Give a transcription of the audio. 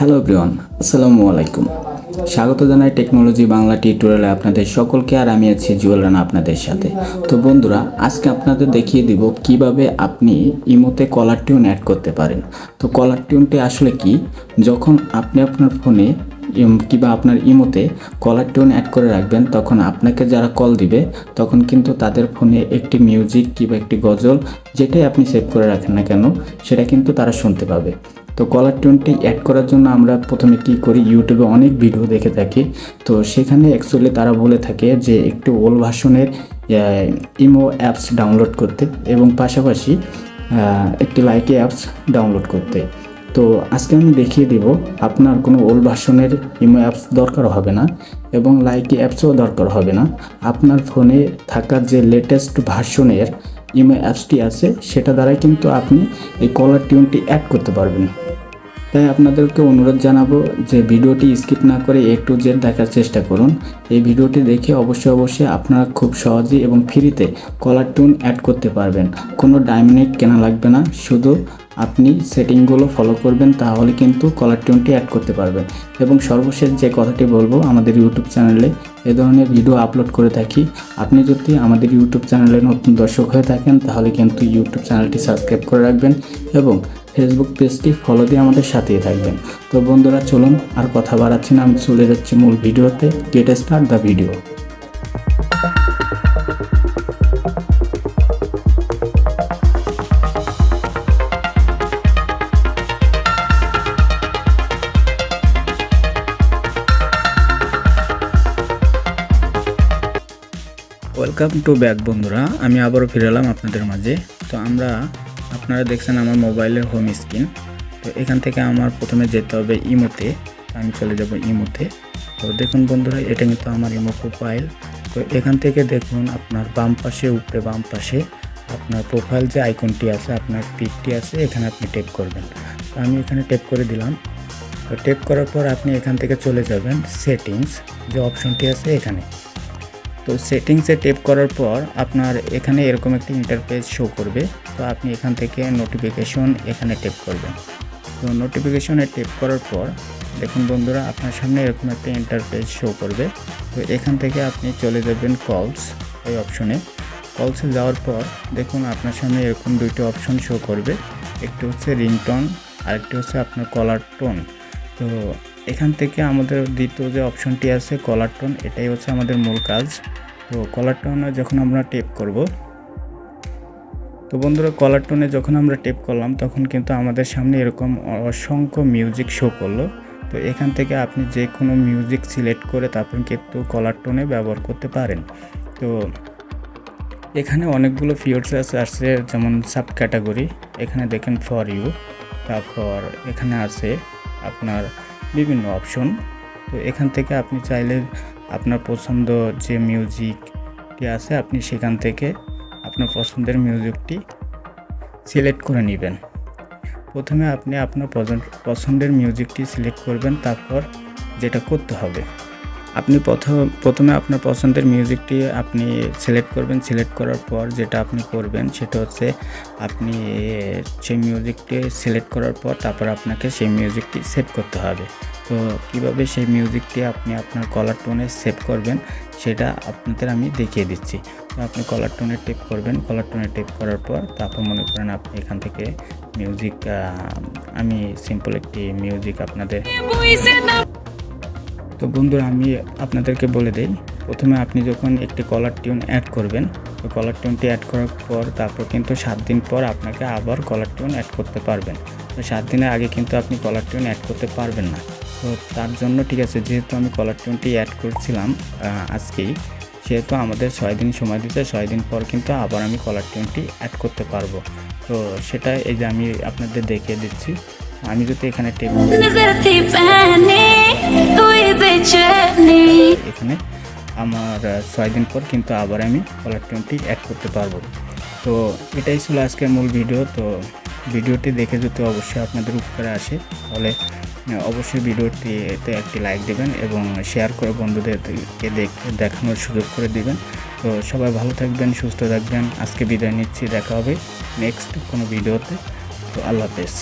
Hello everyone, আসসালামু আলাইকুম। স্বাগত জানাই টেকনোলজি বাংলা টিউটোরিয়ালে আপনাদের সকলকে। আর আমি আছি জুয়েল রানা আপনাদের সাথে। তো বন্ধুরা, আজকে আপনাদের দেখিয়ে দিব কিভাবে আপনি ইমোতে কলার টিউন অ্যাড করতে পারেন। তো কলার টিউনটি আসলে কি? যখন আপনি আপনার ফোনে কিংবা আপনার ইমোতে কলার টিউন অ্যাড করে রাখবেন, তখন আপনাকে যারা কল দিবে তখন কিন্তু তাদের ফোনে একটি মিউজিক কিংবা একটি গজল, যেটাই আপনি সেভ করে রাখেন না কেন, সেটা কিন্তু তারা শুনতে পাবে। তো কলার টিউনটি অ্যাড করার জন্য আমরা প্রথমে কী করি, ইউটিউবে অনেক ভিডিও দেখে থাকি। তো সেখানে অ্যাকচুয়ালি তারা বলে থাকে যে একটি ওল্ড ভার্সনের ইমো অ্যাপস ডাউনলোড করতে এবং পাশাপাশি একটি লাইকি অ্যাপস ডাউনলোড করতে। তো আজকে আমি দেখিয়ে দেব আপনার কোনো ওল্ড ভার্সনের ইমো অ্যাপস দরকার হবে না এবং লাইকি অ্যাপসও দরকার হবে না। আপনার ফোনে থাকা যে লেটেস্ট ভার্সনের ইমো অ্যাপসটি আছে সেটা দ্বারাই কিন্তু আপনি এই কলার টিউনটি অ্যাড করতে পারবেন। তাই আপনাদেরকে অনুরোধ জানাবো যে ভিডিওটি স্কিপ না করে A to Z দেখার চেষ্টা করুন। এই ভিডিওটি দেখে অবশ্যই আপনারা খুব সহজেই এবং ফ্রিতে কলার টিউন অ্যাড করতে পারবেন। কোনো ডায়মন্ড কেনা লাগবে না, শুধু আপনি সেটিংগুলো ফলো করবেন, তাহলে কিন্তু কলার টিউনটি অ্যাড করতে পারবেন। এবং সর্বশেষ যে কথাটি বলবো, আমাদের ইউটিউব চ্যানেলে এ ধরনের ভিডিও আপলোড করে থাকি। আপনি যদি আমাদের ইউটিউব চ্যানেলে নতুন দর্শক হয়ে থাকেন তাহলে কিন্তু ইউটিউব চ্যানেলটি সাবস্ক্রাইব করে রাখবেন এবং ফেসবুক পেজটি ফলো দিয়ে আমাদের সাথেই থাকবেন। তো বন্ধুরা, চলুন আর কথা বাড়াচ্ছি না, আমি চলে যাচ্ছি মূল ভিডিওতে। Get start the video. Welcome to back বন্ধুরা, আমি আবারও ফিরে এলাম আপনাদের মাঝে। তো আপনারা দেখছেন আমার মোবাইলের হোম স্ক্রিন। তো এখান থেকে আমার প্রথমে যেতে হবে ইমোতে। আমি চলে যাব ইমোতে। তো দেখুন বন্ধুরা, এটা কিন্তু আমার ইমো প্রোফাইল। তো এখান থেকে দেখুন আপনার বাম পাশে, উপরে বাম পাশে আপনার প্রোফাইল যে আইকনটি আছে, আপনার পিকটি আছে, এখানে আপনি ট্যাপ করবেন। তো আমি এখানে ট্যাপ করে দিলাম। তো ট্যাপ করার পর আপনি এখান থেকে চলে যাবেন সেটিংস যে অপশনটি আছে এখানে। তো সেটিংসে ট্যাপ করার পর আপনার এখানে এরকম একটি ইন্টারফেস শো করবে। তো আপনি এখান থেকে নোটিফিকেশন এখানে ট্যাপ করবেন। তো নোটিফিকেশনে ট্যাপ করার পর দেখুন বন্ধুরা, আপনার সামনে এরকম একটা ইন্টারফেস শো করবে। তো এখান থেকে আপনি চলে যাবেন কলস এই অপশনে। কলসে যাওয়ার পর দেখুন আপনার সামনে এরকম দুইটি অপশন শো করবে, একটি হচ্ছে রিংটোন, আরেকটি হচ্ছে আপনার কলার টোন। তো এখান থেকে আমাদের দ্বিতীয় যে অপশনটি আছে কলার টোন, এটাই হচ্ছে আমাদের মূল কাজ। তো কলার টোনে যখন আমরা ট্যাপ করব, তো বন্ধুরা কলার টোনে যখন আমরা ট্যাপ করলাম তখন কিন্তু আমাদের সামনে এরকম অসংখ্য মিউজিক শো করলো। তো এখান থেকে আপনি যে কোনো মিউজিক সিলেক্ট করে তারপর কিন্তু কলার টোনে ব্যবহার করতে পারেন। তো এখানে অনেকগুলো ফিচার্স আছে, যেমন সাব ক্যাটাগরি, এখানে দেখেন ফর ইউ, তারপর এখানে আছে আপনার বিভিন্ন অপশন। তো এখান থেকে আপনি চাইলে আপনার পছন্দ যে মিউজিকটি আছে আপনি সেখান থেকে আপনার পছন্দের মিউজিকটি সিলেক্ট করে নেবেন। প্রথমে আপনি আপনার পছন্দের মিউজিকটি সিলেক্ট করবেন। তারপর যেটা করতে হবে, আপনি প্রথমে আপনার পছন্দের মিউজিকটি আপনি সিলেক্ট করবেন। সিলেক্ট করার পর যেটা আপনি করবেন সেটা হচ্ছে আপনি সেই মিউজিকটি সিলেক্ট করার পর তারপর আপনাকে সেই মিউজিকটি সেভ করতে হবে। তো কিভাবে সেই মিউজিকটি আপনি আপনার কলার টোনে সেভ করবেন সেটা আপনাদের আমি দেখিয়ে দিচ্ছি। তো আপনি কলার টোনে টেপ করবেন। কলার টোনে টেপ করার পর তারপর মনে করেন আপনি এখান থেকে মিউজিক, আমি সিম্পল একটি মিউজিক আপনাদের। তো বন্ধুরা, আমি আপনাদেরকে বলে দেই, প্রথমে আপনি যখন একটি কলার টিউন অ্যাড করবেন, তো কলার টিউনটি অ্যাড করার পর তারপর কিন্তু 7 দিন পর আপনাকে আবার কলার টিউন অ্যাড করতে পারবেন। তো 7 দিনের আগে কিন্তু আপনি কলার টিউন অ্যাড করতে পারবেন না। তো তার জন্য ঠিক আছে, যেহেতু আমি কলার টিউনটি অ্যাড করছিলাম আজকেই, সেহেতু আমাদের 6 দিন সময় দিতে, 6 দিন পর কিন্তু আবার আমি কলার টিউনটি অ্যাড করতে পারবো। তো সেটা এই যে আমি আপনাদের দেখিয়ে দিচ্ছি। আমি যদি এখানে এখানে আমার 6 দিন পর কিন্তু আবার আমি কলার টিউনটি অ্যাড করতে পারবো। তো এটাই ছিল আজকের মূল ভিডিও। তো ভিডিওটি দেখে যদি অবশ্যই আপনাদের উপকারে আসে তাহলে অবশ্যই ভিডিওটিতে একটি লাইক দেবেন এবং শেয়ার করে বন্ধুদেরকে দেখানোর সুযোগ করে দিবেন। তো সবাই ভালো থাকবেন, সুস্থ থাকবেন। আজকে বিদায় নিচ্ছি, দেখা হবে নেক্সট কোনো ভিডিওতে। তো আল্লাহ হাফেজ।